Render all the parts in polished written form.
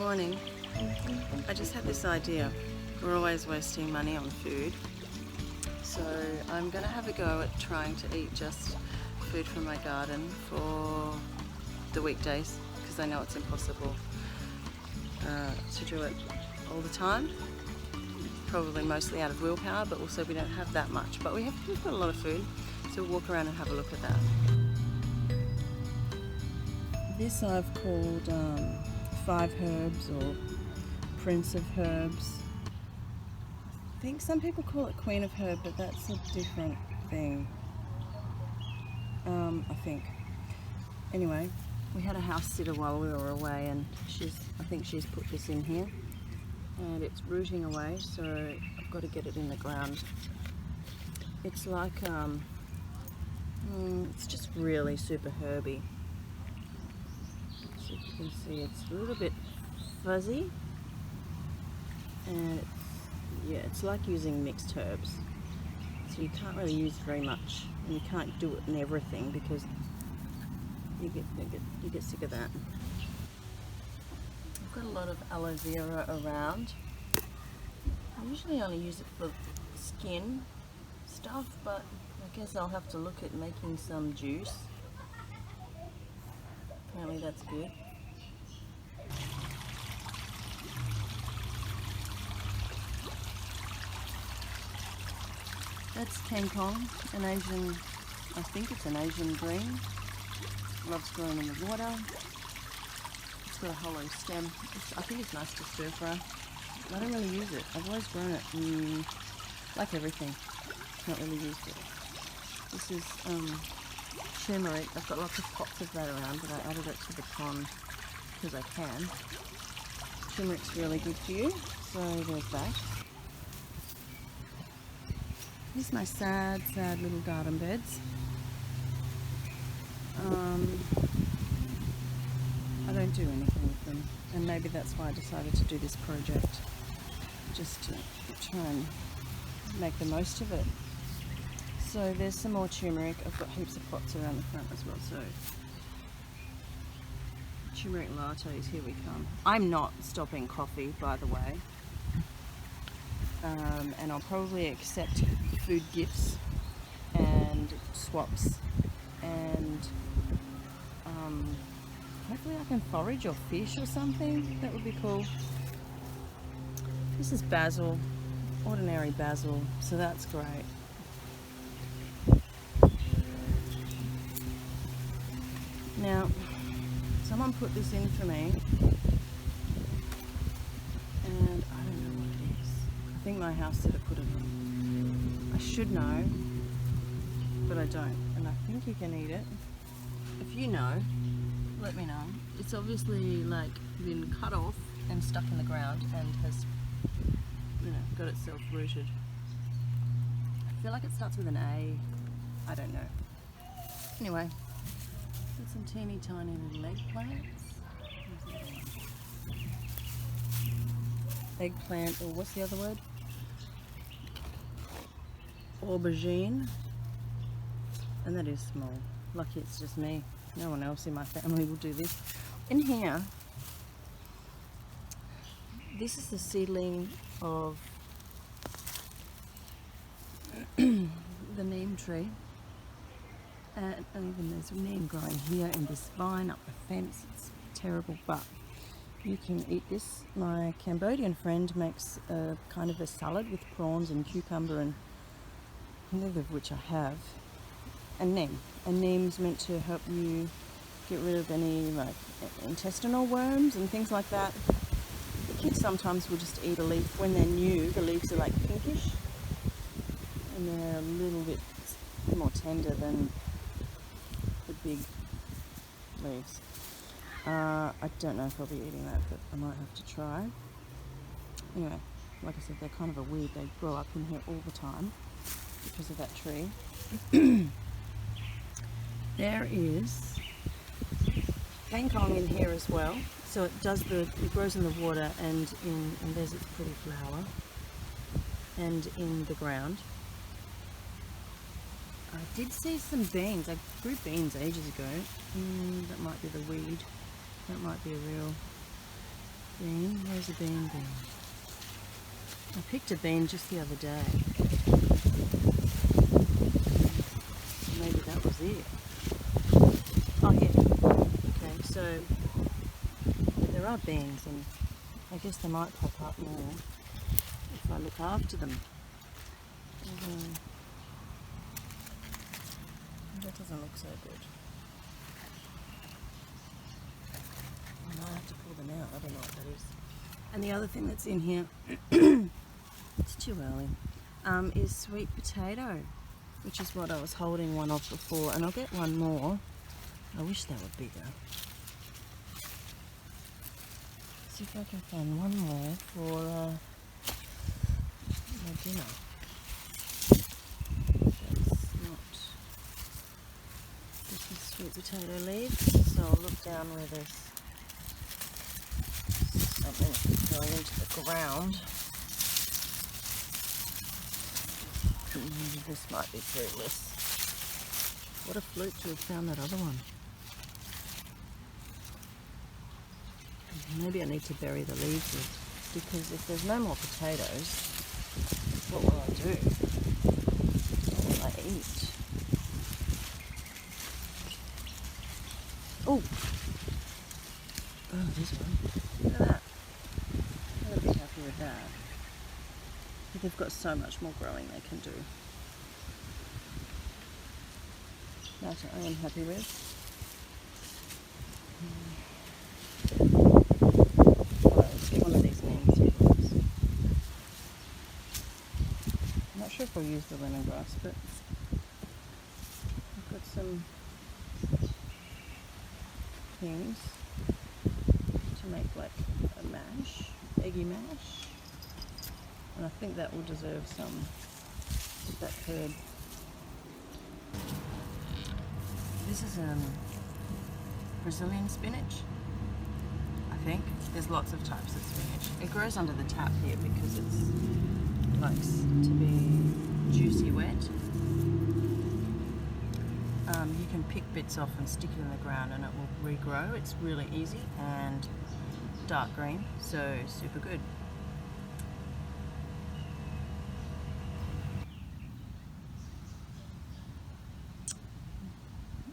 morning. I just had this idea. We're always wasting money on food. So I'm going to have a go at trying to eat just food from my garden for the weekdays, because I know it's impossible to do it all the time. Probably mostly out of willpower, but also we don't have that much. But we've got a lot of food, so we'll walk around and have a look at that. This I've called 5 herbs or Prince of Herbs. I think some people call it Queen of Herb, but that's a different thing. I think. Anyway, we had a house sitter while we were away, and I think she's put this in here, and it's rooting away, so I've got to get it in the ground. It's like it's just really super herby. So you can see it's a little bit fuzzy, and it's like using mixed herbs. So you can't really use very much, and you can't do it in everything because you get sick of that. I've got a lot of aloe vera around. I usually only use it for skin stuff, but I guess I'll have to look at making some juice. Apparently that's good. That's kangkong, an Asian, I think it's an Asian green. Loves growing in the water. It's got a hollow stem. I think it's nice to stir fry. I don't really use it. I've always grown it, like everything. Not really used it. This is turmeric. I've got lots of pots of that around, but I added it to the pond because I can. Turmeric's really good for you, so there's that. Here's my sad little garden beds. I don't do anything with them, and maybe that's why I decided to do this project, just to try and make the most of it. So there's some more turmeric. I've got heaps of pots around the front as well, so turmeric lattes, here we come. I'm not stopping coffee, by the way, and I'll probably accept food gifts and swaps, and hopefully I can forage or fish or something. That would be cool. This is basil, ordinary basil, so that's great. Now, someone put this in for me, and I don't know what it is. I think my house sitter put it in. I should know, but I don't, and I think you can eat it. If you know, let me know. It's obviously like been cut off and stuck in the ground and has, got itself rooted. I feel like it starts with an A. I don't know. Anyway, got some teeny tiny little eggplants. Eggplant, or what's the other word? Aubergine. And that is small. Lucky it's just me. No one else in my family will do this. In here, this is the seedling of the neem tree. And even there's neem growing here in this vine up the fence. It's terrible, but you can eat this. My Cambodian friend makes a kind of a salad with prawns and cucumber, and neither of which I have. And neem. And neem's meant to help you get rid of any like intestinal worms and things like that. The kids sometimes will just eat a leaf when they're new. The leaves are like pinkish, and they're a little bit more tender than the big leaves. I don't know if I'll be eating that, but I might have to try. Anyway, like I said, they're kind of a weed. They grow up in here all the time because of that tree. There is kangkong in here as well. So it grows in the water, and there's its pretty flower, and in the ground. I did see some beans. I grew beans ages ago. That might be the weed. That might be a real Bean, where's a bean been? I picked a bean just the other day. Maybe that was it. Oh, here. Okay, so there are beans, and I guess they might pop up more if I look after them. That doesn't look so good. I might have to pull them out. I don't know what that is. And the other thing that's in here, it's too early, is sweet potato, which is what I was holding one of before, and I'll get one more. I wish they were bigger. See if I can find one more for my dinner. This is sweet potato leaves, so I'll look down where there's something going into the ground. This might be fruitless. What a fluke to have found that other one. Maybe I need to bury the leaves with, because if there's no more potatoes, what will I do? What will I eat? Oh! Oh, this one. Look at that. I'll be happy with that. But they've got so much more growing they can do. That I am happy with. Let's get one of these names here. I'm not sure if I'll use the lemongrass, but I've got some things to make like a mash, eggy mash, and I think that will deserve some of that curd. This is Brazilian spinach, I think. There's lots of types of spinach. It grows under the tap here because it likes to be juicy wet. You can pick bits off and stick it in the ground and it will regrow. It's really easy and dark green, so super good.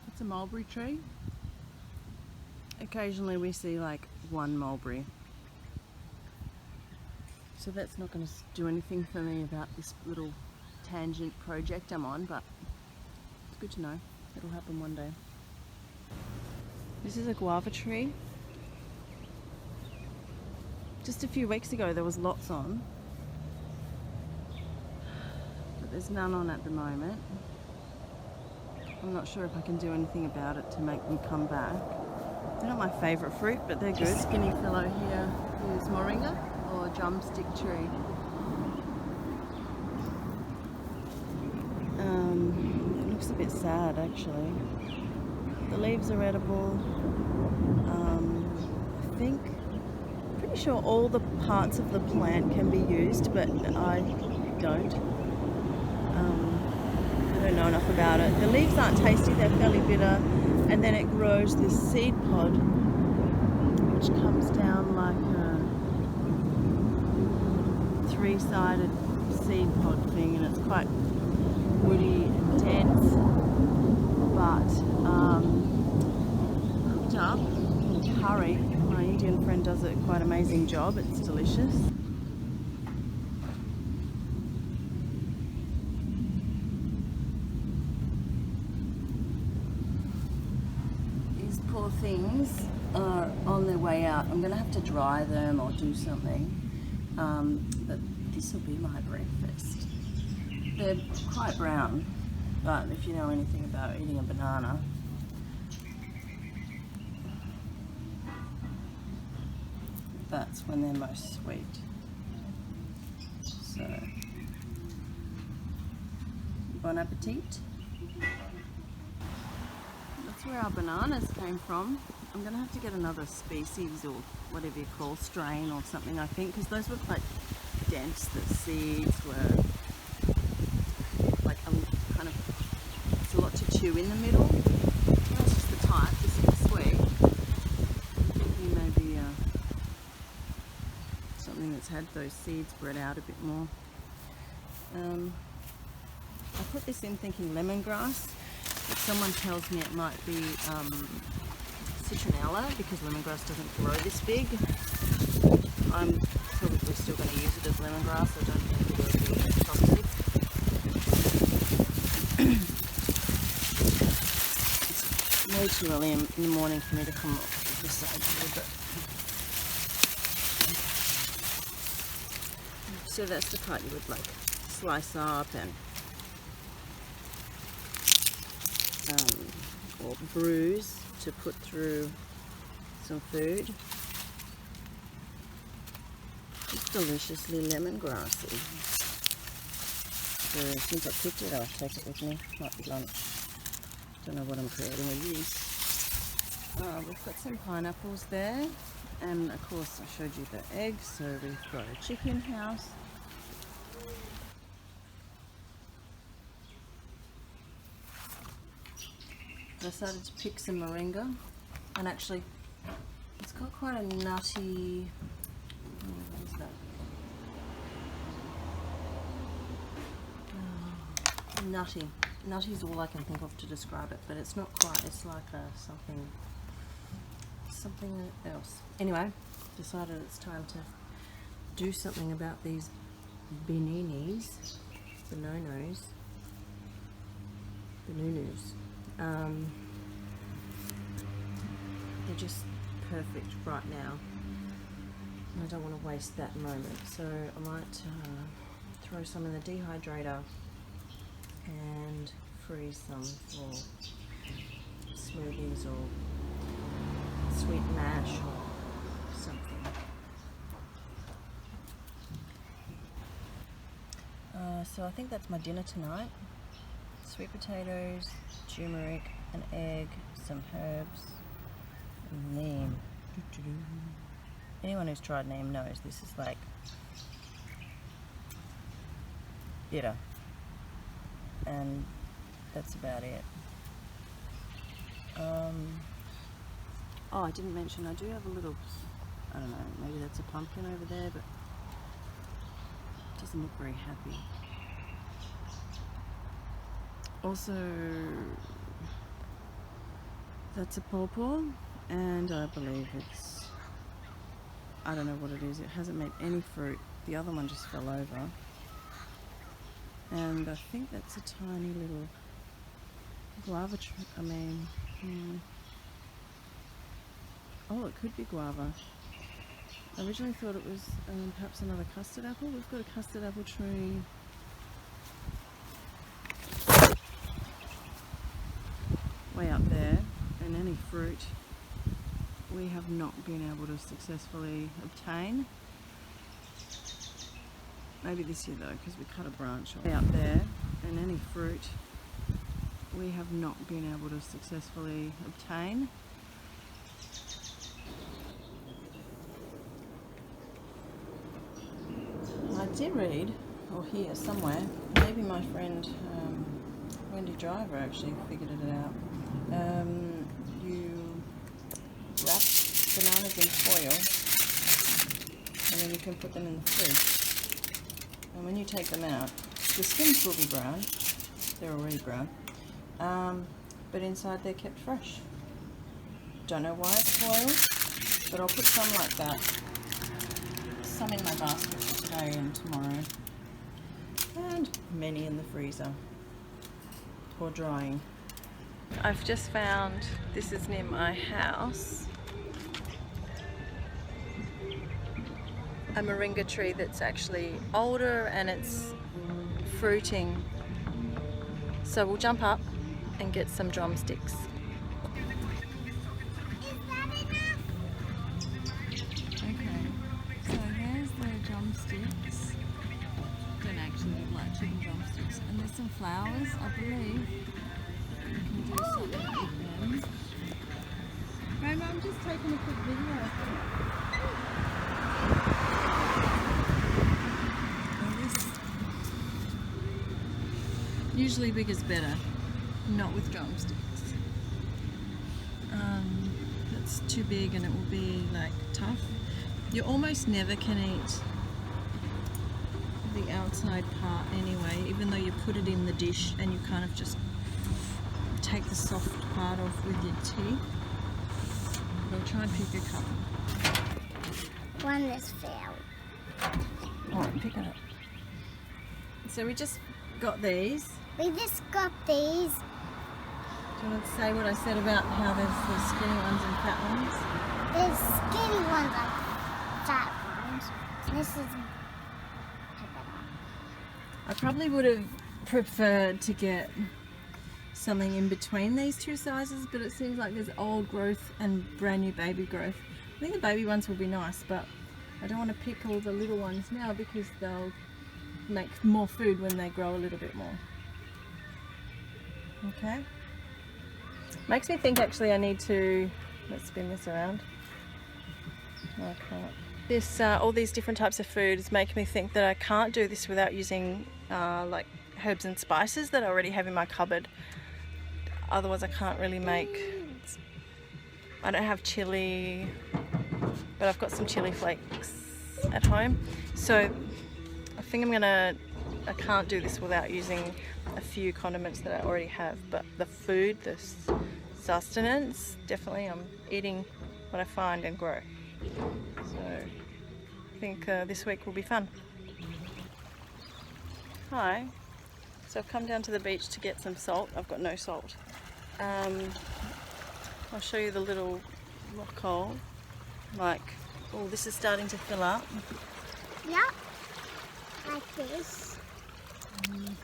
It's a mulberry tree. Occasionally we see like one mulberry. So that's not going to do anything for me about this little tangent project I'm on, but it's good to know. It'll happen one day. This is a guava tree. Just a few weeks ago there was lots on, but there's none on at the moment. I'm not sure if I can do anything about it to make them come back. They're not my favourite fruit, but they're good. This skinny fellow here is moringa, or drumstick tree. It looks a bit sad actually. The leaves are edible. I think, pretty sure all the parts of the plant can be used, but I don't. I don't know enough about it. The leaves aren't tasty, they're fairly bitter, and then it grows this seed pod which comes down like a three-sided seed pod thing, and it's quite woody and dense, but cooked up in curry. My Indian friend does a quite amazing job. It's delicious. These poor things are on their way out. I'm going to have to dry them or do something, but this will be my breakfast. They're quite brown, but if you know anything about eating a banana, that's when they're most sweet. So, bon appetit. That's where our bananas came from. I'm going to have to get another species or whatever you call, strain or something, I think, because those were quite dense. The seeds were like a kind of, it's a lot to chew in the middle. That's just the type, just a bit sweet. I'm thinking maybe had those seeds spread out a bit more. I put this in thinking lemongrass, but someone tells me it might be citronella because lemongrass doesn't grow this big. I'm probably still going to use it as lemongrass. I don't think it will be toxic. It's way too early in the morning for me to come up with this idea, but so that's the part you would like slice up and or bruise to put through some food. It's deliciously lemongrassy. So since I picked it, I'll take it with me. Might be lunch. Don't know what I'm creating with these. We've got some pineapples there, and of course I showed you the eggs. So we've got a chicken house. I decided to pick some moringa, and actually it's got quite a nutty, what is that? Nutty. Nutty is all I can think of to describe it, but it's not quite. It's like something else. Anyway, decided it's time to do something about these bananas, bananos. They're just perfect right now. I don't want to waste that moment, so I might throw some in the dehydrator and freeze some for smoothies or sweet mash or something. So I think that's my dinner tonight. Sweet potatoes, turmeric, an egg, some herbs, and neem. Anyone who's tried neem knows this is like bitter, and that's about it. Oh, I didn't mention I do have a little, I don't know, maybe that's a pumpkin over there, but it doesn't look very happy. Also, that's a pawpaw, and I believe it's, I don't know what it is, it hasn't made any fruit. The other one just fell over. And I think that's a tiny little guava tree. Oh, it could be guava. I originally thought it was perhaps another custard apple. We've got a custard apple tree way up there, and any fruit we have not been able to successfully obtain. Maybe this year though, because we cut a branch off. Out there, and any fruit we have not been able to successfully obtain. I did read, or hear somewhere, maybe my friend Wendy Driver actually figured it out. You wrap bananas in foil, and then you can put them in the fridge. And when you take them out, the skins will be brown. They're already brown. But inside they're kept fresh. Don't know why it's foil, but I'll put some like that. Some in my basket for today and tomorrow. And many in the freezer for drying. I've just found, this is near my house, a moringa tree that's actually older and it's fruiting. So we'll jump up and get some drumsticks. Okay, so there's the drumsticks. Don't actually look like chicken drumsticks. And there's some flowers, I believe. You can do something with them. Grandma, I'm just taking a quick video. Usually big is better, not with drumsticks. That's too big and it will be like tough. You almost never can eat the outside part anyway, even though you put it in the dish and you kind of just take the soft part off with your teeth. But I'll try and pick a couple. One is failed. Alright, pick it up. So we just got these. We just got these. Do you want to say what I said about how there's the skinny ones and fat ones? There's skinny ones like fat ones. This is... I probably would have preferred to get something in between these two sizes, but it seems like there's old growth and brand new baby growth. I think the baby ones will be nice, but I don't want to pick all the little ones now because they'll make more food when they grow a little bit more. Okay. Makes me think actually I need to, let's spin this around. No, I can't. This, all these different types of foods make me think that I can't do this without using like herbs and spices that I already have in my cupboard. Otherwise I can't really make, I don't have chili, but I've got some chili flakes at home. So I think I can't do this without using a few condiments that I already have. But the food, the sustenance, definitely I'm eating what I find and grow. So I think this week will be fun. Hi, so I've come down to the beach to get some salt. I've got no salt. I'll show you the little rock hole. Like, oh, this is starting to fill up. Yep, like this. And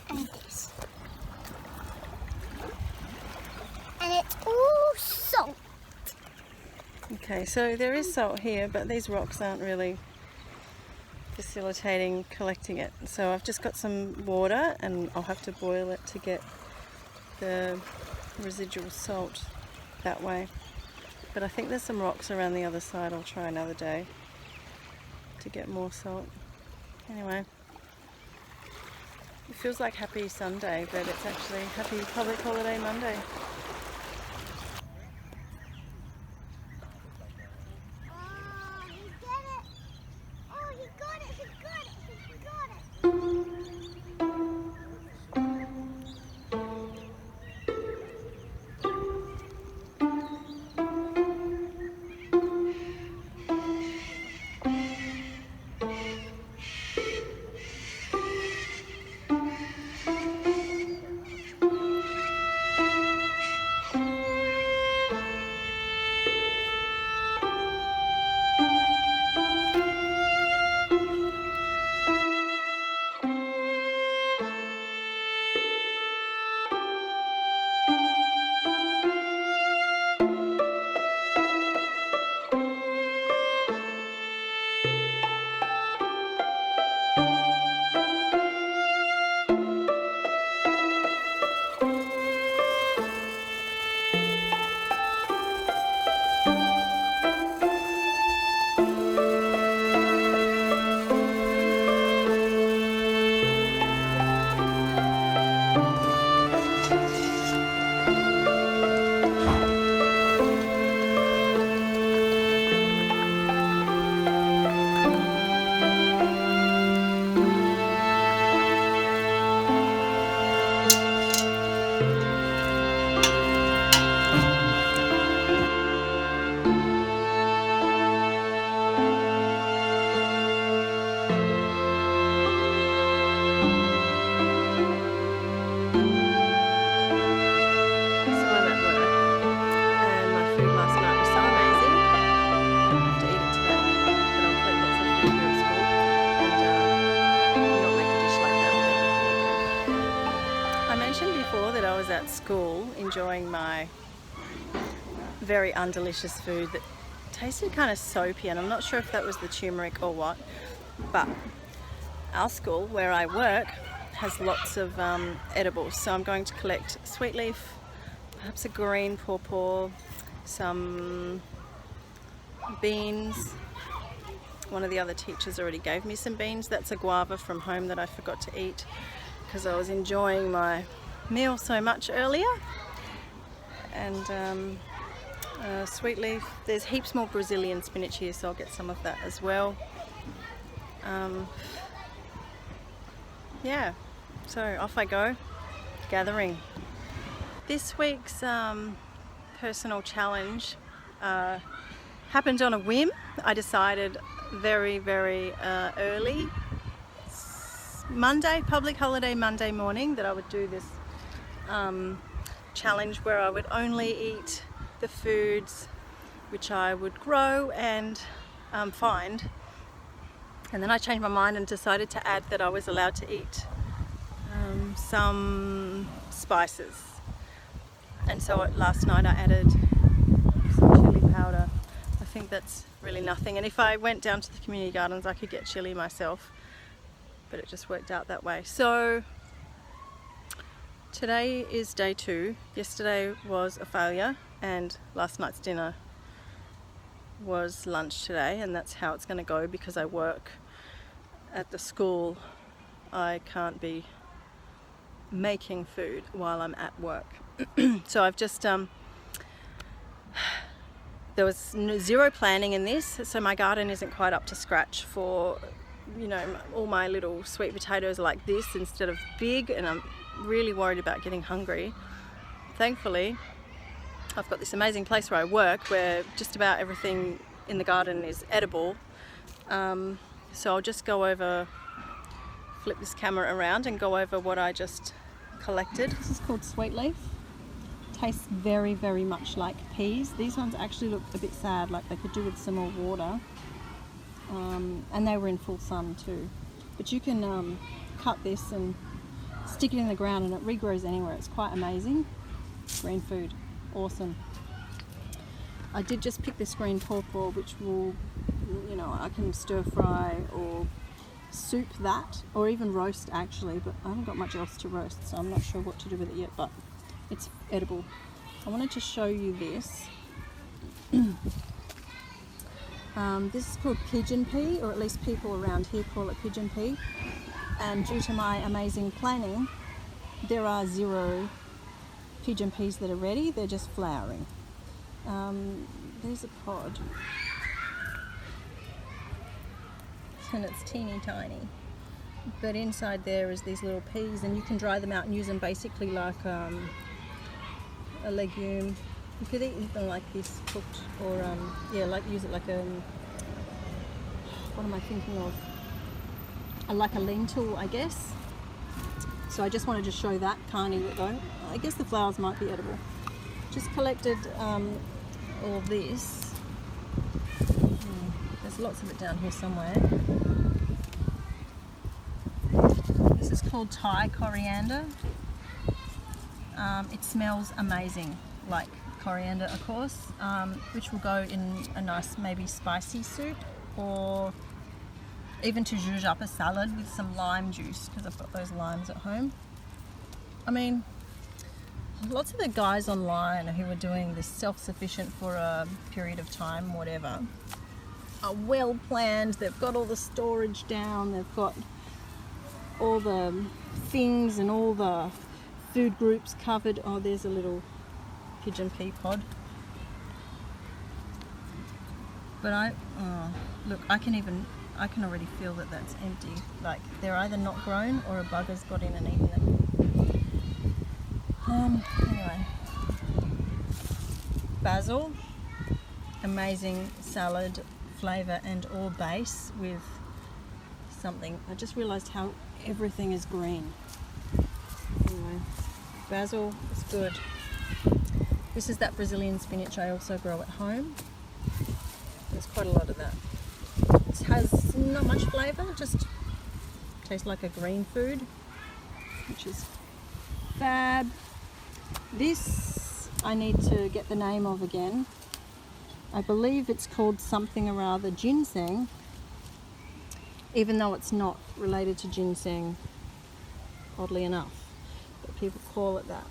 this. And it's all salt. Okay, so there is salt here, but these rocks aren't really facilitating collecting it. So I've just got some water and I'll have to boil it to get the residual salt that way. But I think there's some rocks around the other side. I'll try another day to get more salt. Anyway, it feels like Happy Sunday, but it's actually Happy Public Holiday Monday. At school enjoying my very undelicious food that tasted kind of soapy, and I'm not sure if that was the turmeric or what, but our school where I work has lots of edibles, so I'm going to collect sweet leaf, perhaps a green pawpaw, some beans. One of the other teachers already gave me some beans. That's a guava from home that I forgot to eat because I was enjoying my meal so much earlier. And sweet leaf, there's heaps more Brazilian spinach here, so I'll get some of that as well. Yeah, so off I go, gathering. This week's personal challenge happened on a whim. I decided very early Monday, public holiday Monday morning, that I would do this challenge where I would only eat the foods which I would grow and find. And then I changed my mind and decided to add that I was allowed to eat some spices. And so last night I added some chili powder. I think that's really nothing. And if I went down to the community gardens, I could get chili myself. But it just worked out that way. So today is day 2. Yesterday was a failure, and last night's dinner was lunch today, and that's how it's going to go because I work at the school. I can't be making food while I'm at work. So I've just there was zero planning in this, so my garden isn't quite up to scratch for, you know, all my little sweet potatoes are like this instead of big, and I'm really worried about getting hungry. Thankfully, I've got this amazing place where I work where just about everything in the garden is edible. So I'll just go over, flip this camera around and go over what I just collected. This is called sweet leaf. Tastes very much like peas. These ones actually look a bit sad, like they could do with some more water. And they were in full sun too. But you can cut this and stick it in the ground and it regrows anywhere. It's quite amazing. Green food, awesome. I did just pick this green pawpaw, which will, you know, I can stir fry or soup that, or even roast actually, but I haven't got much else to roast, so I'm not sure what to do with it yet, but it's edible. I wanted to show you this. This is called pigeon pea, or at least people around here call it pigeon pea. And due to my amazing planning, there are 0 pigeon peas that are ready. They're just flowering. There's a pod, and it's teeny tiny. But inside there is these little peas, and you can dry them out and use them basically like a legume. You could eat them like this, cooked, or yeah, like use it like a, what am I thinking of? Like a lentil, I guess. So I just wanted to show that. Can't eat it though. I guess the flowers might be edible. Just collected all this. There's lots of it down here somewhere. This is called Thai coriander. It smells amazing, like coriander of course, which will go in a nice maybe spicy soup, or even to zhuzh up a salad with some lime juice, because I've got those limes at home. I mean, lots of the guys online who are doing this self-sufficient for a period of time, whatever, are well planned. They've got all the storage down, they've got all the things and all the food groups covered. Oh, there's a little pigeon pea pod. But look, I can already feel that that's empty. Like they're either not grown or a bug has got in and eaten them. Anyway, basil, amazing salad flavour and or base with something. I just realised how everything is green. Anyway, basil is good. This is that Brazilian spinach I also grow at home. There's quite a lot of that. It has not much flavour, just tastes like a green food, which is fab. This I need to get the name of again. I believe it's called something or other ginseng, even though it's not related to ginseng, oddly enough, but people call it that.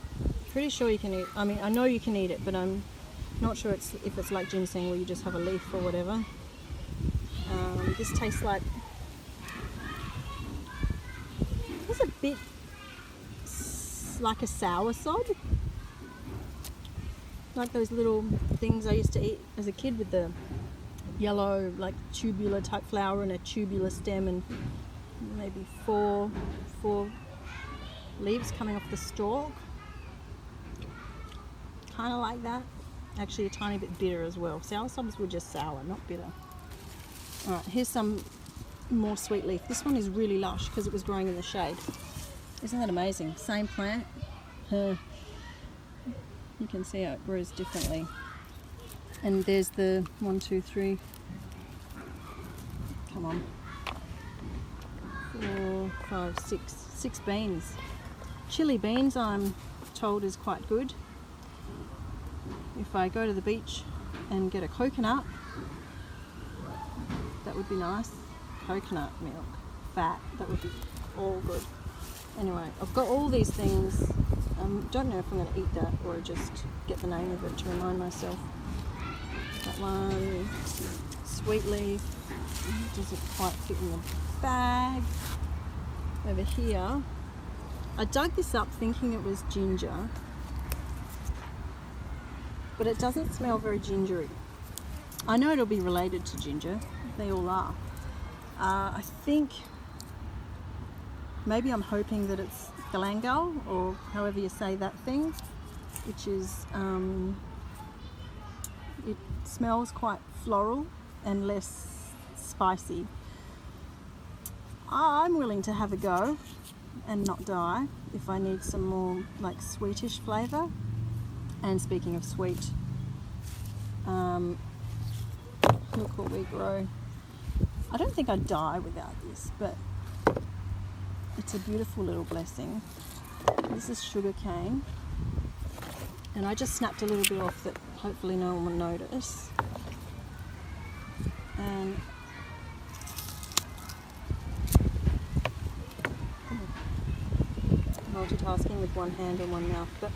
Pretty sure you can eat, I mean, I know you can eat it, but I'm not sure if it's like ginseng where you just have a leaf or whatever. This tastes like, it's a bit like a soursop, like those little things I used to eat as a kid with the yellow, like tubular type flower and a tubular stem, and maybe four leaves coming off the stalk. Kind of like that. Actually a tiny bit bitter as well. Soursop's were just sour, not bitter. Alright, here's some more sweet leaf. This one is really lush because it was growing in the shade. Isn't that amazing? Same plant. You can see how it grows differently. And there's the 1, 2, 3. Come on. 4, 5, 6. 6 beans. Chili beans, I'm told, is quite good. If I go to the beach and get a coconut, that would be nice. Coconut milk, fat, that would be all good. Anyway, I've got all these things. Don't know if I'm going to eat that or just get the name of it to remind myself. That one, sweet leaf, doesn't quite fit in the bag. Over here, I dug this up thinking it was ginger, but it doesn't smell very gingery. I know it'll be related to ginger, they all are. I think maybe I'm hoping that it's galangal, or however you say that thing, which is, it smells quite floral and less spicy. I'm willing to have a go and not die if I need some more like sweetish flavour. And speaking of sweet, look what we grow. I don't think I'd die without this, but it's a beautiful little blessing. This is sugar cane, and I just snapped a little bit off that hopefully no one will notice. And multitasking with one hand and one mouth, but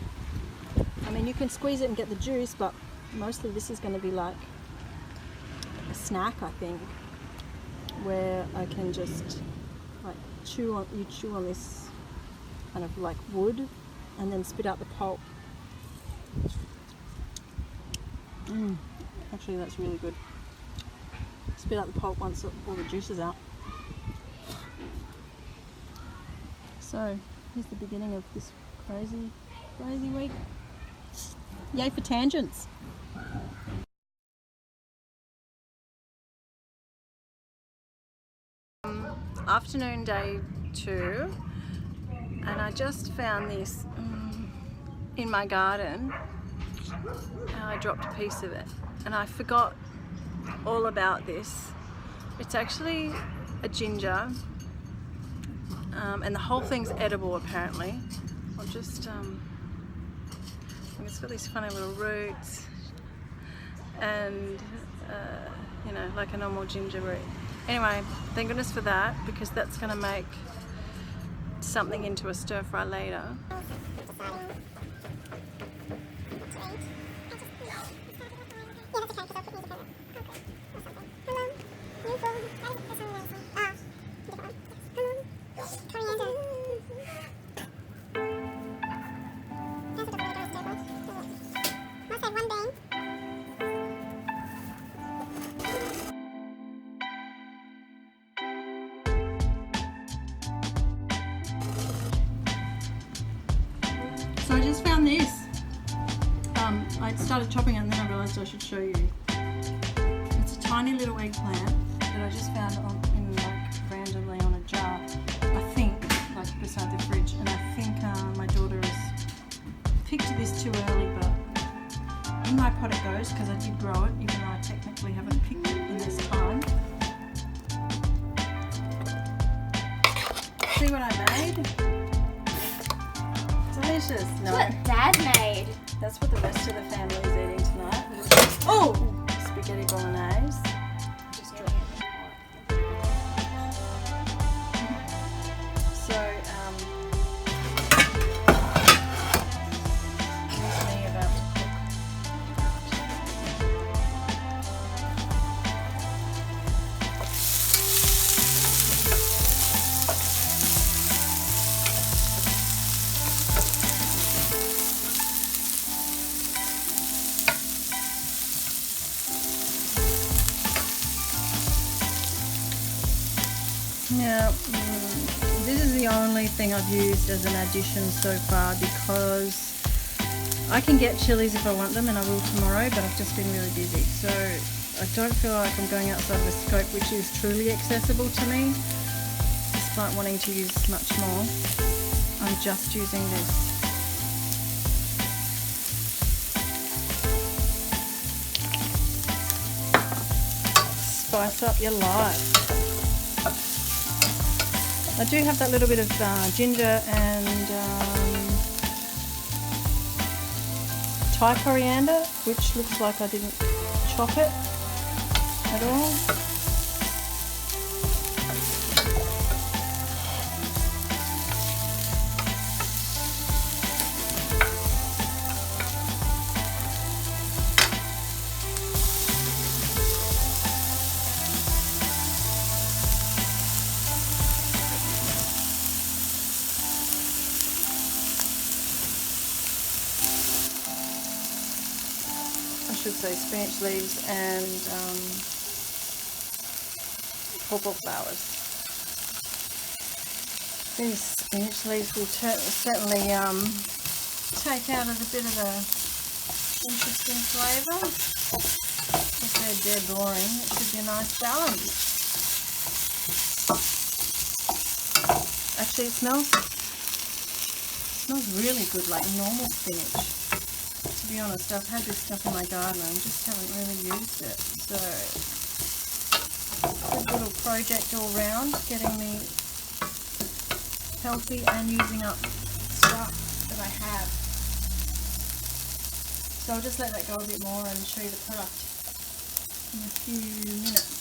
I mean, you can squeeze it and get the juice, but mostly this is going to be like a snack, I think, where I can just like chew on this kind of like wood and then spit out the pulp. Actually, that's really good. Spit out the pulp once all the juice is out. So here's the beginning of this crazy week. Yay for tangents. Afternoon day 2, and I just found this in my garden, and I dropped a piece of it, and I forgot all about this. It's actually a ginger, and the whole thing's edible apparently. I'll just it's got these funny little roots, and you know, like a normal ginger root. Anyway, thank goodness for that, because that's going to make something into a stir fry later. So I just found this. I started chopping it and then I realised I should show you. It's a tiny little eggplant that I just found randomly on a jar. I think, like beside the fridge, and I think my daughter has picked this too early, but in my pot it goes because I did grow it, even though I technically haven't picked it in this time. See what I made? Delicious. No. That's what Dad made. That's what the rest of the family is eating tonight. Oh! Spaghetti bolognese. Just drop it. So, here's me about to cook. Now, this is the only thing I've used as an addition so far, because I can get chilies if I want them, and I will tomorrow, but I've just been really busy. So I don't feel like I'm going outside of a scope which is truly accessible to me, despite wanting to use much more. I'm just using this. Spice up your life. I do have that little bit of ginger and Thai coriander, which looks like I didn't chop it at all. I should say spinach leaves and pawpaw flowers. These spinach leaves will certainly take out a bit of a interesting flavour. If they're dead boring, it should be a nice balance. Actually, it smells really good, like normal spinach. To be honest, I've had this stuff in my garden and just haven't really used it. So, good little project all round, getting me healthy and using up stuff that I have. So I'll just let that go a bit more and show you the product in a few minutes.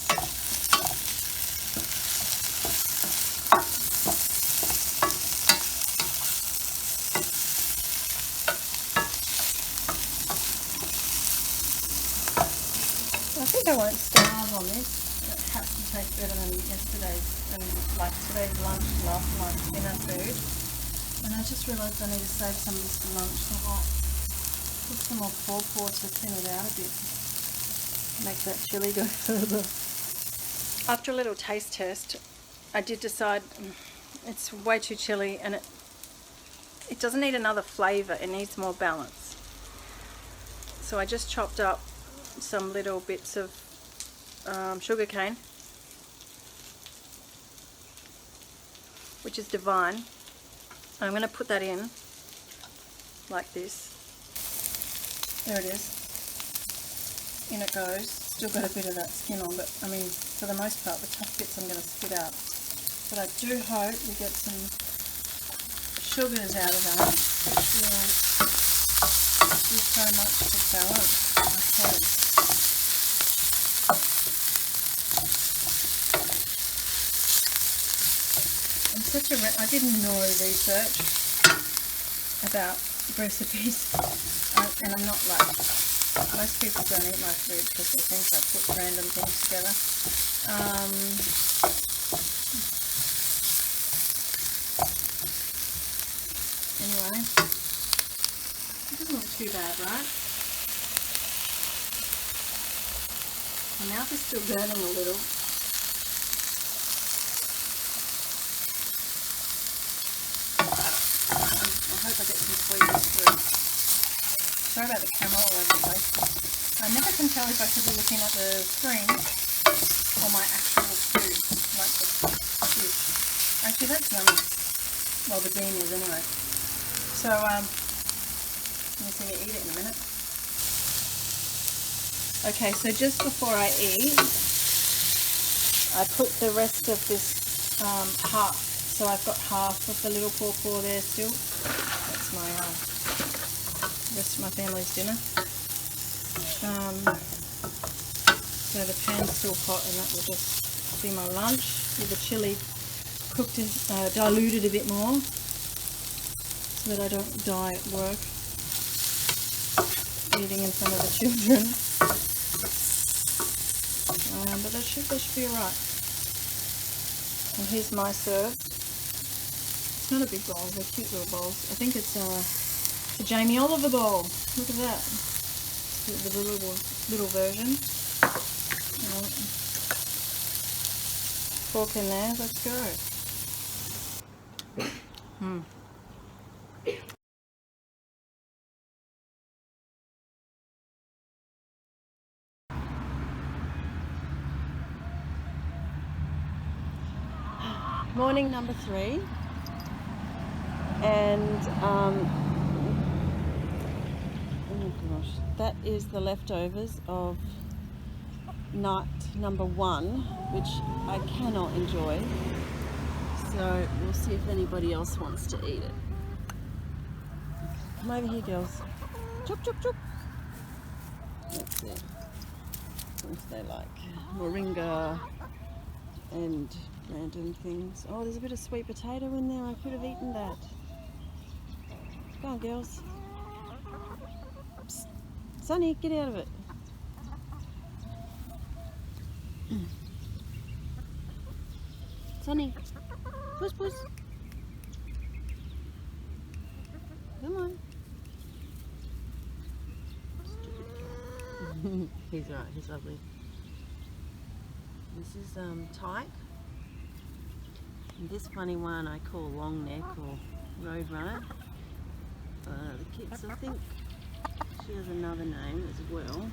I think I won't starve on this. It has to taste better than yesterday's and like today's lunch, last night's dinner food. And I just realised I need to save some of this for lunch, so I'll put some more pawpaw to thin it out a bit. Make that chilli go further. After a little taste test, I did decide it's way too chilli and it doesn't need another flavour, it needs more balance. So I just chopped up some little bits of sugar cane, which is divine. I'm going to put that in like this. There it is. In it goes. Still got a bit of that skin on, but I mean, for the most part, the tough bits I'm going to spit out. But I do hope we get some sugars out of that, which will do so much to balance my taste. I did no research about recipes, and I'm not like most people don't eat my food because they think I put random things together. Anyway, it doesn't look too bad, right? My mouth is still burning a little. I hope I get some sweetness through. Sorry about the camera all over the place. I never can tell if I should be looking at the screen or my actual food, like the fish. Actually, that's yummy. Well, the bean is anyway. So, you'll see me eat it in a minute. Okay, so just before I eat, I put the rest of this half. So I've got half of the little pawpaw there still. That's my rest of my family's dinner. So the pan's still hot, and that will just be my lunch with the chilli cooked and diluted a bit more, so that I don't die at work eating in front of the children. But that should be alright. And here's my serve. It's not a big bowl, they're cute little bowls. I think it's a Jamie Oliver bowl. Look at that. The little version. fork in there. Let's go. Morning number 3, and oh gosh, that is the leftovers of night number 1, which I cannot enjoy. So we'll see if anybody else wants to eat it. Come over here, girls. Chop, chop, chop. Let's see. What do they like? Moringa and random things. Oh, there's a bit of sweet potato in there. I could have eaten that. Go on, girls. Psst. Sonny, get out of it. Sonny, push, push. Come on. He's right, he's lovely. This is tyke. And this funny one I call long neck or road runner. The kids, I think she has another name as well.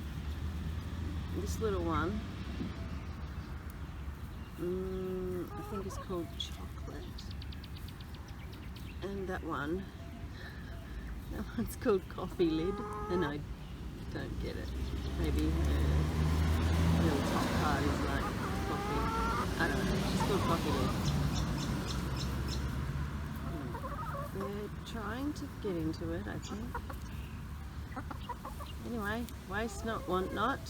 This little one, I think it's called chocolate. And that one's called coffee lid, and I don't get it. Maybe her little top part is like coffee. I don't know. She's called coffee lid. They're trying to get into it, I think. Anyway, waste not, want not.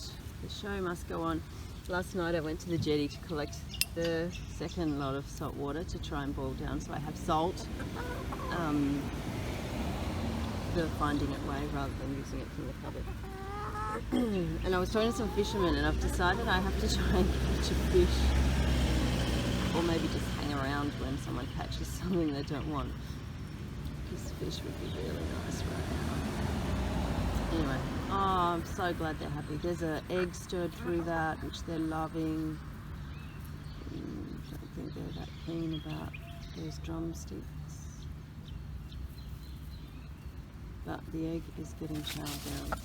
The show must go on. Last night I went to the jetty to collect the second lot of salt water to try and boil down, so I have salt. The finding it way rather than using it from the cupboard. And I was talking to some fishermen, and I've decided I have to try and catch a fish, or maybe just hang around when someone catches something they don't want, because fish would be really nice right now. Anyway, oh, I'm so glad they're happy. There's an egg stirred through that, which they're loving. I don't think they're that keen about those drumsticks. But the egg is getting chowed down.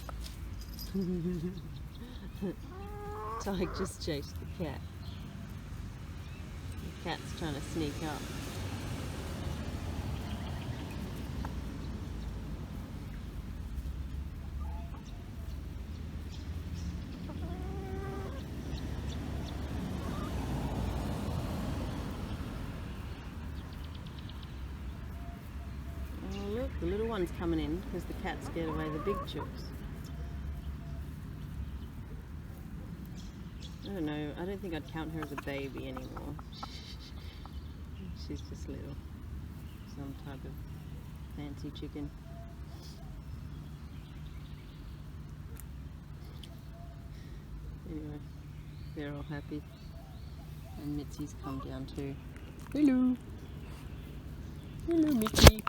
Tyke just chased the cat. The cat's trying to sneak up. Oh look, the little one's coming in because the cat scared away the big chooks. I don't know, I don't think I'd count her as a baby anymore. She's just little. Some type of fancy chicken. Anyway, they're all happy. And Mitzi's come down too. Hello! Hello, Mitzi!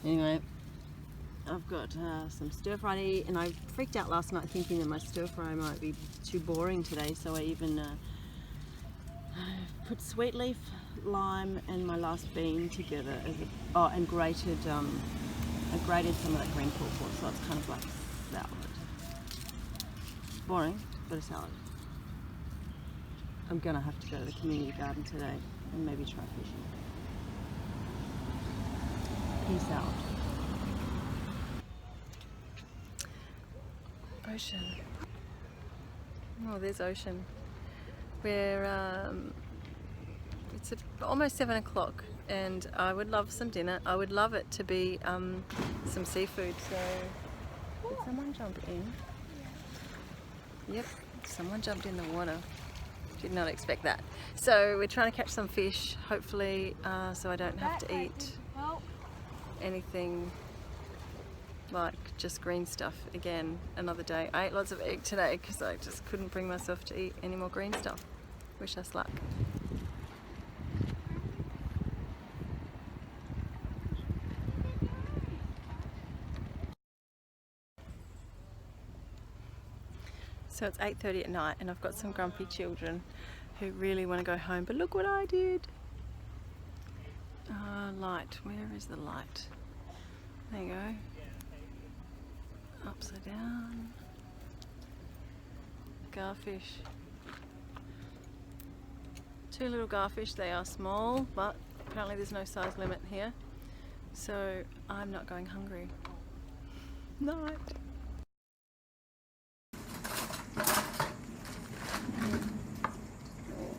Anyway, I've got some stir fry, and I freaked out last night thinking that my stir fry might be too boring today, so I even put sweet leaf, lime, and my last bean together as and grated I grated some of that green pawpaw, so it's kind of like salad. Boring, but a salad. I'm gonna have to go to the community garden today and maybe try fishing. Peace out. Ocean. Oh, there's ocean. We're it's almost 7 o'clock, and I would love some dinner. I would love it to be some seafood. So, did someone jump in? Yep, someone jumped in the water. Did not expect that. So we're trying to catch some fish, hopefully, so I don't have to eat anything like just green stuff again another day. I ate lots of egg today because I just couldn't bring myself to eat any more green stuff. Wish us luck. So it's 8:30 at night and I've got some grumpy children who really want to go home, but look what I did. Light, where is the light? There you go. Upside down. Garfish. 2 little garfish, they are small, but apparently there's no size limit here. So I'm not going hungry. Night.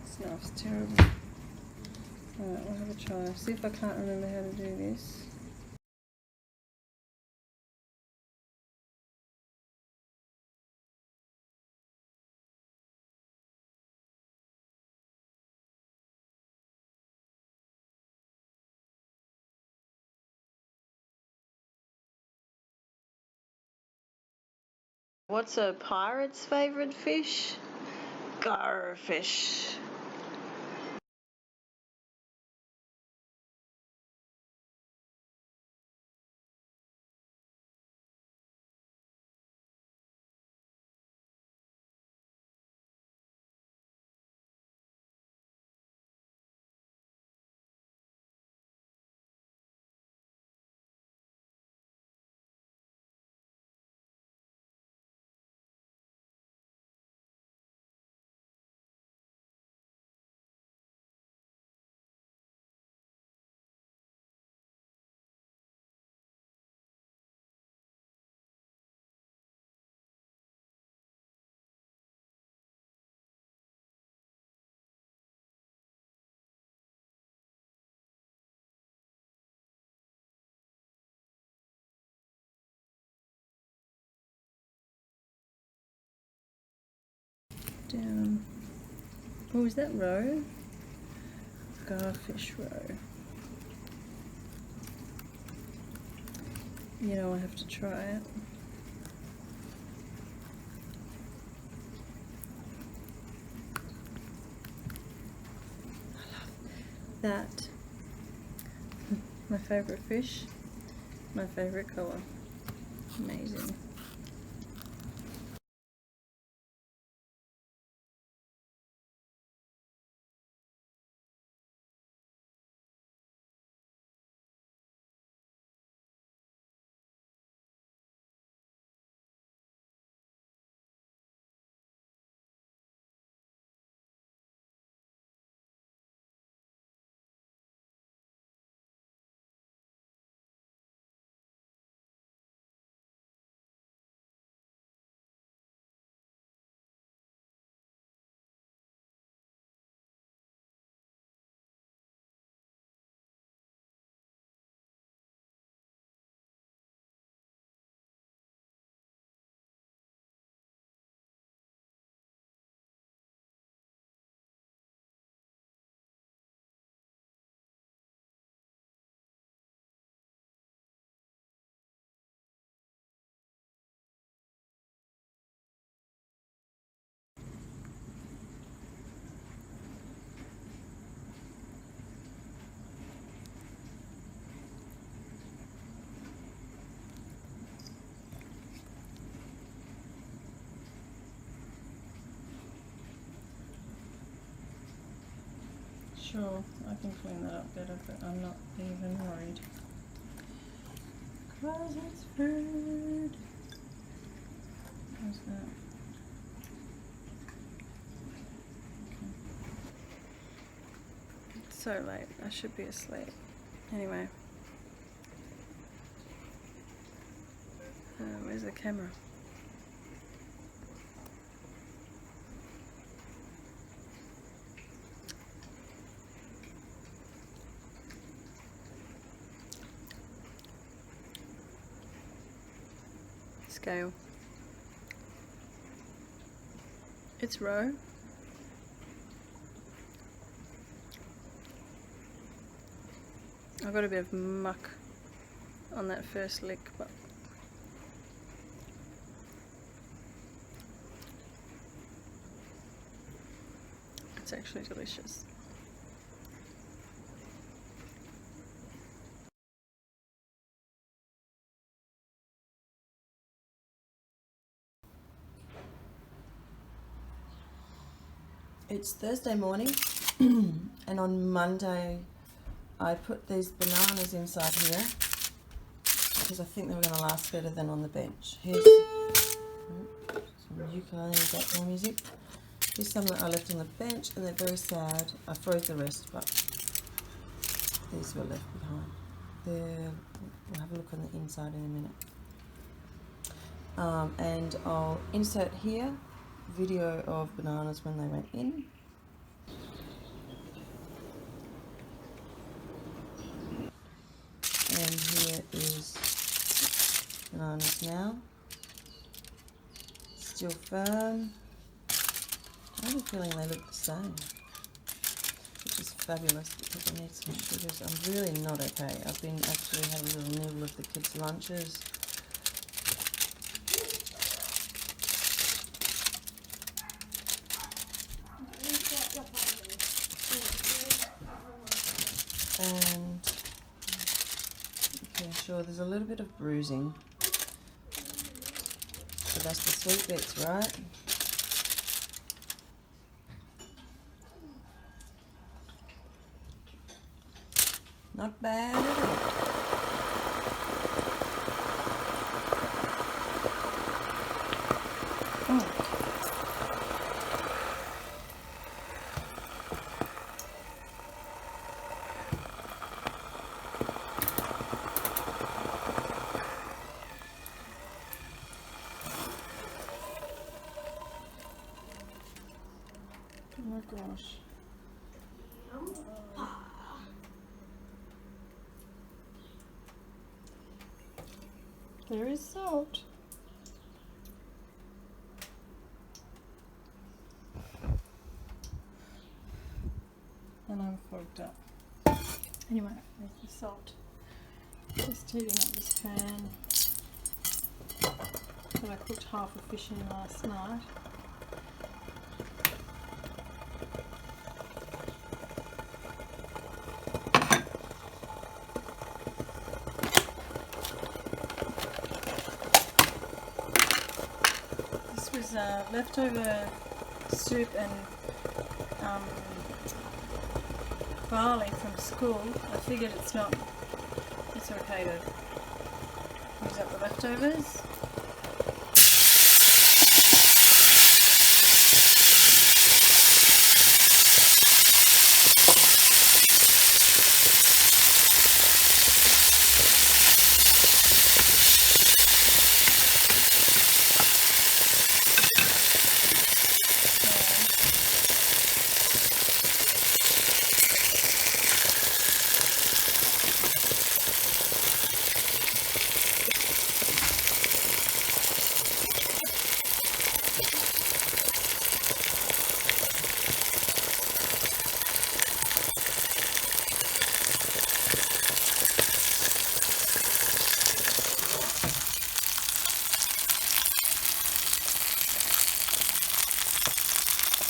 Snuff's terrible. Alright, we'll have a try. See if I can't remember how to do this. What's a pirate's favourite fish? Garfish. Down. Oh, is that roe? Garfish roe. You know, I have to try it. I love that. My favourite fish, my favourite colour. Amazing. Sure, I can clean that up better, but I'm not even worried. 'Cause it's food. How's that? Okay. It's so late, I should be asleep. Anyway. Where's the camera? Scale. It's roe. I got a bit of muck on that first lick, but it's actually delicious. It's Thursday morning and on Monday I put these bananas inside here because I think they were going to last better than on the bench. Here's some ukulele background music. Here's some that I left on the bench and they're very sad. I froze the rest, but these were left behind. We'll have a look on the inside in a minute. And I'll insert here video of bananas when they went in. And here is bananas now. Still firm. I have a feeling they look the same, which is fabulous because I need some sugars. I'm really not okay. I've been actually having a little nibble of the kids' lunches. And okay, sure, there's a little bit of bruising. So that's the sweet bits, right? Not bad at all. Oh my gosh. There is salt. And I'm fogged up. Anyway, there's the salt. Just heating up this pan that I cooked half a fish in last night. Was leftover soup and barley from school. I figured it's okay to use up the leftovers.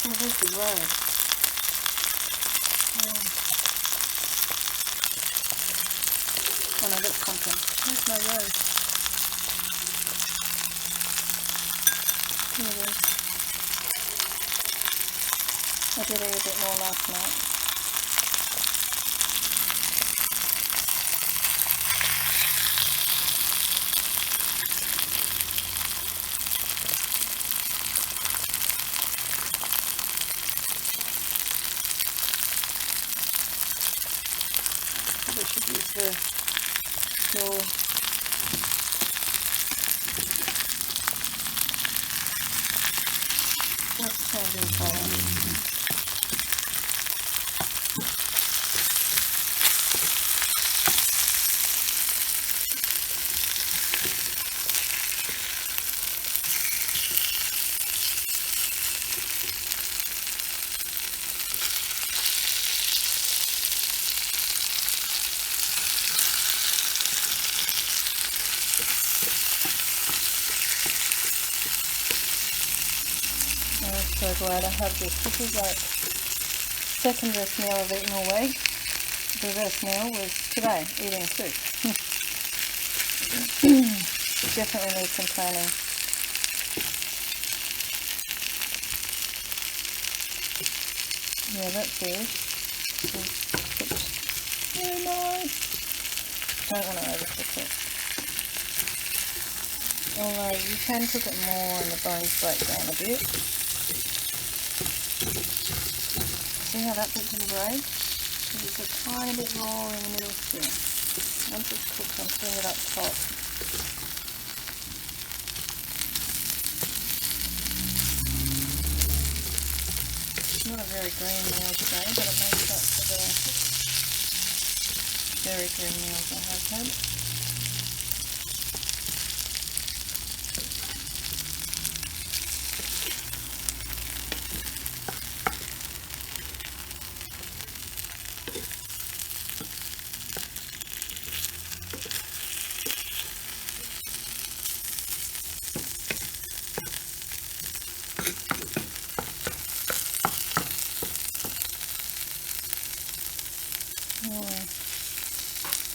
Oh, there's the road. Oh no, that's something. Where's my road? Here it is. I did eat a bit more last night. We should use the small let's change in colour. I'm so glad I have this. This is like second best meal I've eaten all week. The best meal was today, eating soup. Definitely need some planning. Yeah, that's it. Very nice. Don't want to overcook it. Although you can cook it more and the bones break down a bit. See how that bit's in grade? There's a tiny bit raw in the middle still. Once it's cooked, I'm putting it up top. It's not a very green meal today, but it makes up for the very green meals I have had.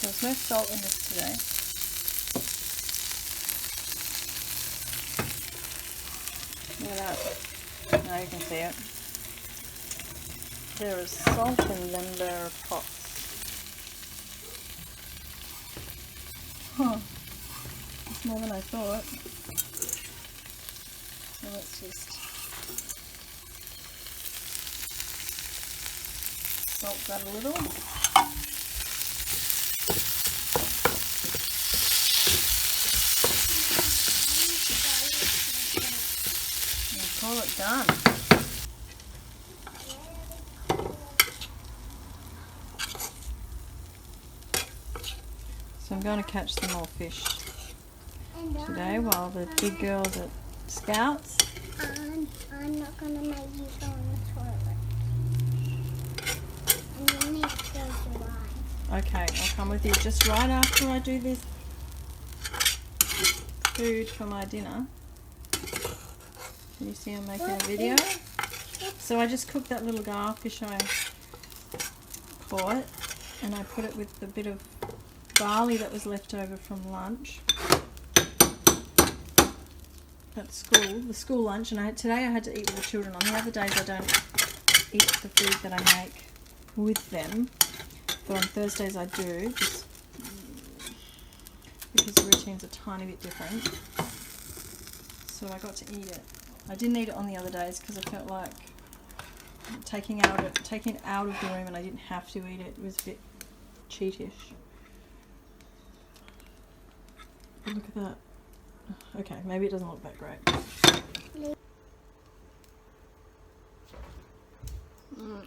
There's no salt in this today. Look at that. Now you can see it. There is salt in them there pots. Huh. It's more than I thought. So let's just salt that a little. Call it done. So I'm going to catch some more fish today while the big girls at Scouts. I'm not going to make you go on the toilet. And you need to go to line. Okay, I'll come with you just right after I do this food for my dinner. Can you see I'm making a video? So I just cooked that little garfish I caught, and I put it with the bit of barley that was left over from lunch at school, the school lunch. And today I had to eat with the children. On the other days I don't eat the food that I make with them, but on Thursdays I do, just because the routine's a tiny bit different. So I got to eat it. I didn't eat it on the other days because I felt like taking it out of the room, and I didn't have to eat it. It was a bit cheatish. Look at that. Okay, maybe it doesn't look that great.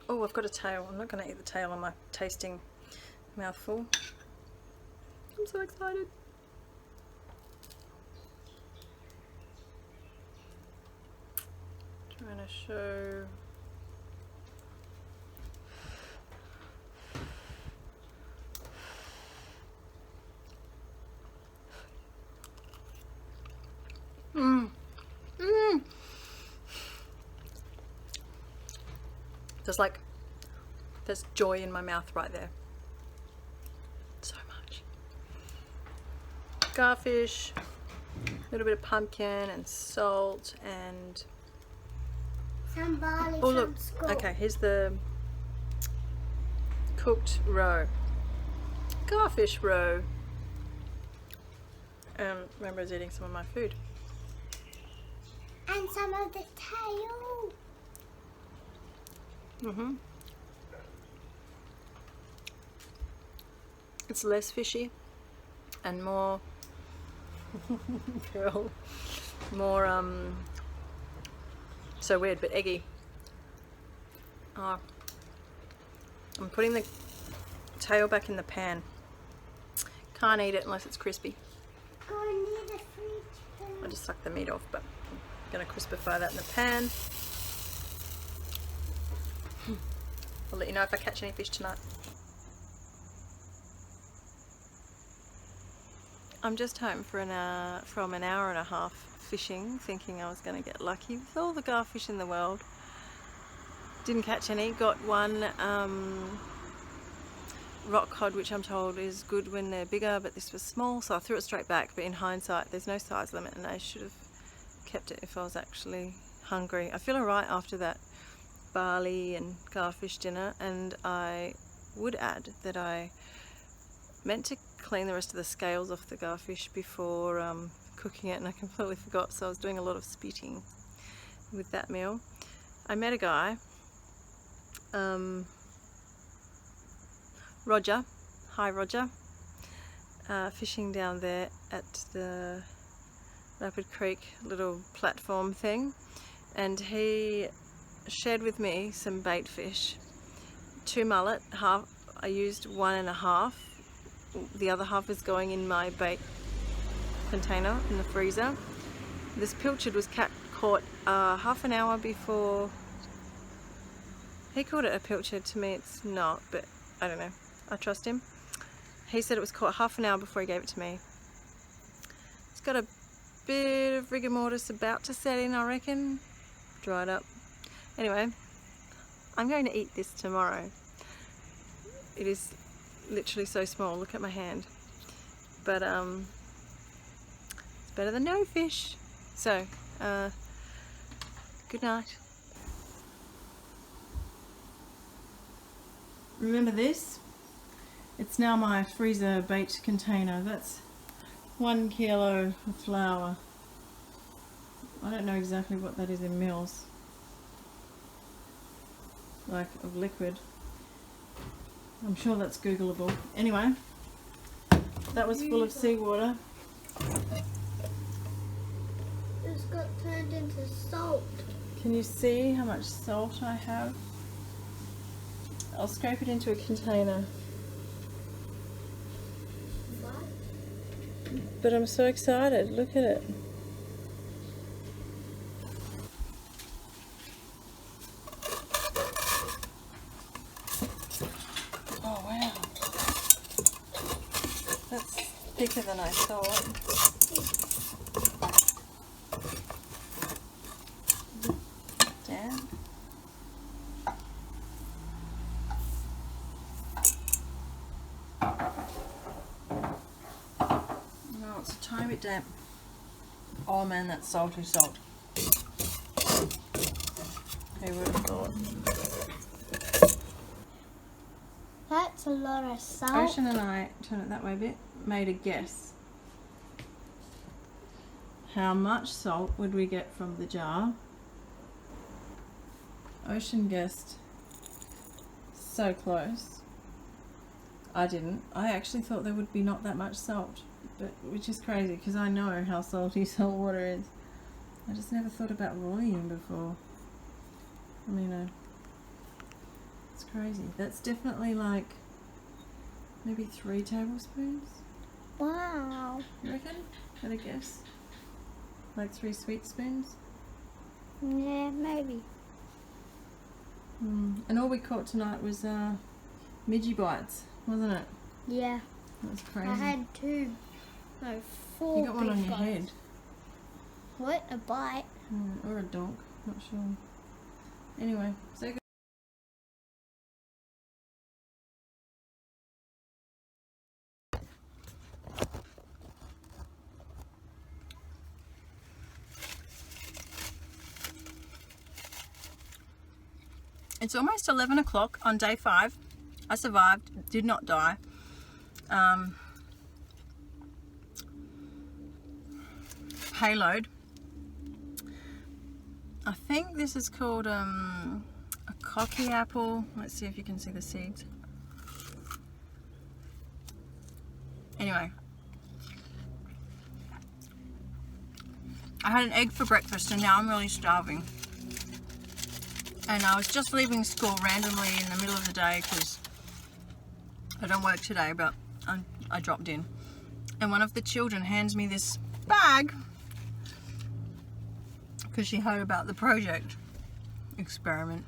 Oh, I've got a tail. I'm not going to eat the tail on my tasting mouthful. I'm so excited. Trying to show. There's joy in my mouth right there. So much. Garfish, a little bit of pumpkin and salt and some barley oh look, from school. okay, here's the cooked roe. Garfish roe. Remember I was eating some of my food. And some of the tail. It's less fishy and more girl, more so weird but eggy. I'm putting the tail back in the pan. Can't eat it unless it's crispy. Go near the fridge. I just suck the meat off, but I'm going to crispify that in the pan. I'll let you know if I catch any fish tonight. I'm just home for from an hour and a half fishing, thinking I was going to get lucky with all the garfish in the world. Didn't catch any. Got one rock cod, which I'm told is good when they're bigger, but this was small, so I threw it straight back. But in hindsight, there's no size limit, and I should have kept it if I was actually hungry. I feel alright after that barley and garfish dinner, and I would add that I meant to clean the rest of the scales off the garfish before cooking it, and I completely forgot, so I was doing a lot of spitting with that meal. I met a guy, Roger, hi Roger, fishing down there at the Rapid Creek little platform thing, and he shared with me some bait fish, 2 mullet, half. I used 1.5. The other half is going in my bait container in the freezer. This pilchard was caught half an hour before. He called it a pilchard. To me it's not, but I don't know, I trust him. He said it was caught half an hour before he gave it to me. It's got a bit of rigor mortis about to set in, I reckon. Dried up. Anyway, I'm going to eat this tomorrow. It is literally so small, look at my hand. But it's better than no fish. So, good night. Remember this? It's now my freezer bait container. That's 1 kilo of flour. I don't know exactly what that is in mils, like of liquid. I'm sure that's Googleable. Anyway, that was full of seawater. It's got turned into salt. Can you see how much salt I have? I'll scrape it into a container. What? But I'm so excited, look at it. Oh wow. That's thicker than I thought. Damn. No, it's a tiny bit damp. Oh man, that's salty salt. Who would have thought? That's a lot of salt. Ocean and I, turn it that way a bit, made a guess. How much salt would we get from the jar? Ocean guessed so close. I didn't. I actually thought there would be not that much salt, but which is crazy because I know how salty salt water is. I just never thought about volume before. I mean, it's crazy. That's definitely like maybe 3 tablespoons. Wow. You reckon? Had a guess? Like 3 sweet spoons? Yeah, maybe. And all we caught tonight was midgie bites, wasn't it? Yeah. That was crazy. I had 2, no, 4. You got one big on your bites. head. What? A bite? Or a donk, not sure. Anyway, so good. It's almost 11 o'clock on day 5. I survived, did not die. Payload. I think this is called a cocky apple. Let's see if you can see the seeds. Anyway, I had an egg for breakfast and now I'm really starving. And I was just leaving school randomly in the middle of the day because I don't work today, but I dropped in. And one of the children hands me this bag because she heard about the project experiment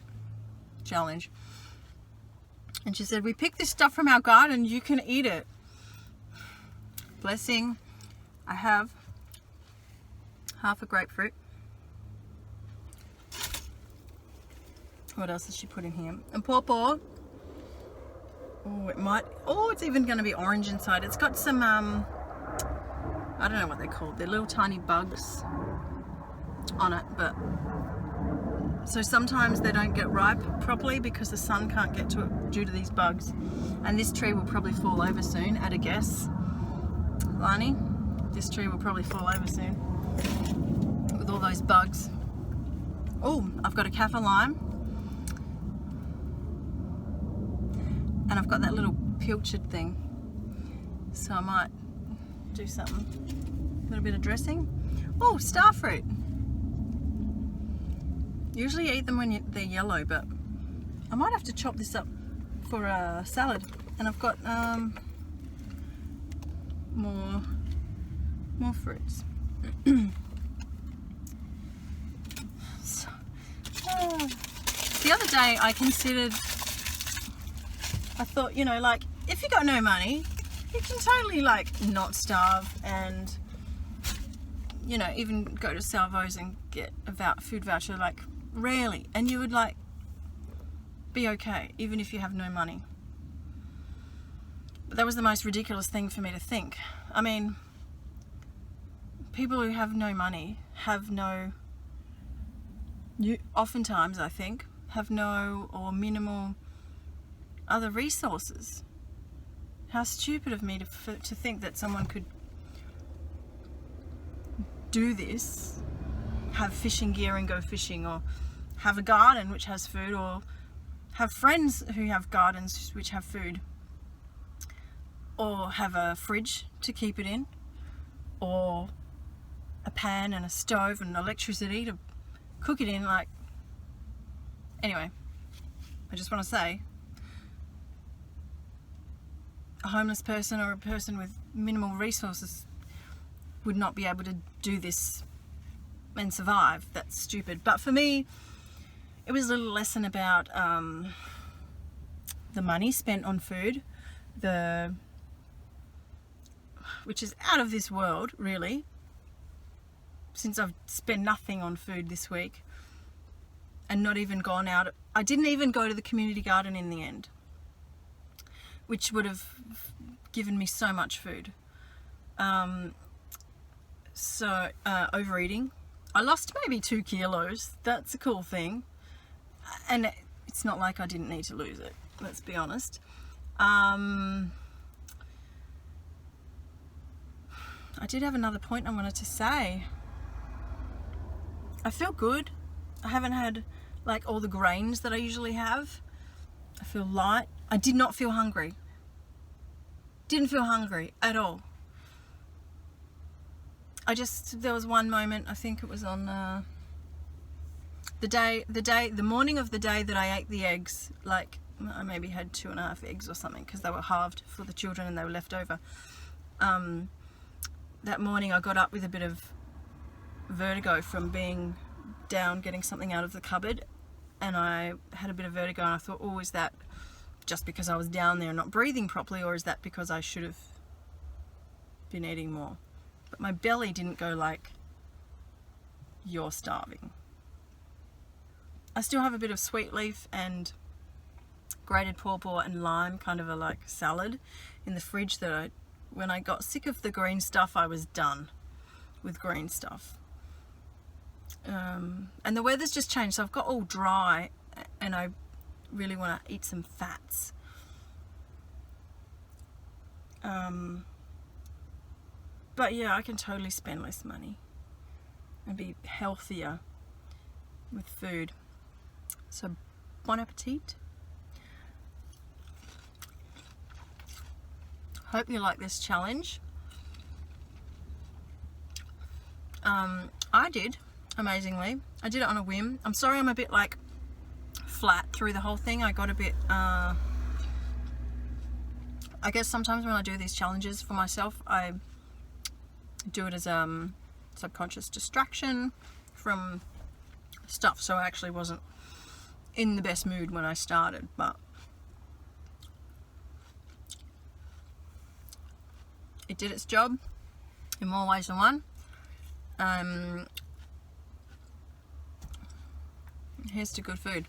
challenge. And she said, we picked this stuff from our garden, you can eat it. Blessing. I have half a grapefruit. What else has she put in here? And pawpaw. Oh, it might. Oh, it's even going to be orange inside. It's got some, I don't know what they're called. They're little tiny bugs on it, but So sometimes they don't get ripe properly because the sun can't get to it due to these bugs. And this tree will probably fall over soon, at a guess. Lani, this tree will probably fall over soon with all those bugs. Oh, I've got a kaffir lime. And I've got that little pilchard thing. So I might do something. A little bit of dressing. Oh, starfruit. Usually eat them when they're yellow, but I might have to chop this up for a salad. And I've got more fruits. So, the other day I thought, you know, like, if you got no money, you can totally like not starve and, you know, even go to Salvo's and get a food voucher, like, rarely, and you would like be okay even if you have no money. But that was the most ridiculous thing for me to think. I mean, people who have no money oftentimes, I think, have no or minimal other resources. How stupid of me to think that someone could do this, have fishing gear and go fishing, or have a garden which has food, or have friends who have gardens which have food, or have a fridge to keep it in, or a pan and a stove and electricity to cook it in. Like, anyway, I just want to say, a homeless person or a person with minimal resources would not be able to do this and survive. That's stupid. But for me, it was a little lesson about the money spent on food, which is out of this world, really, since I've spent nothing on food this week and not even gone out. I didn't even go to the community garden in the end, which would have given me so much food. Overeating. I lost maybe 2 kilos. That's a cool thing. And it's not like I didn't need to lose it, let's be honest. I did have another point I wanted to say. I feel good. I haven't had like all the grains that I usually have. I feel light. I did not feel hungry. Didn't feel hungry at all. There was one moment, I think it was on the morning of the day that I ate the eggs. Like, I maybe had 2.5 eggs or something because they were halved for the children and they were left over. That morning I got up with a bit of vertigo from being down getting something out of the cupboard, and I had a bit of vertigo, and I thought, oh, is that just because I was down there and not breathing properly, or is that because I should have been eating more? But my belly didn't go like, you're starving. I still have a bit of sweet leaf and grated pawpaw and lime, kind of a like salad in the fridge that when I got sick of the green stuff, I was done with green stuff. And the weather's just changed, so I've got all dry and I really want to eat some fats. But yeah, I can totally spend less money and be healthier with food. So, bon appetit. Hope you like this challenge. I did, amazingly. I did it on a whim. I'm sorry I'm a bit like flat through the whole thing. I got a bit, I guess sometimes when I do these challenges for myself, I do it as subconscious distraction from stuff. So I actually wasn't in the best mood when I started, but it did its job in more ways than one. Here's to good food.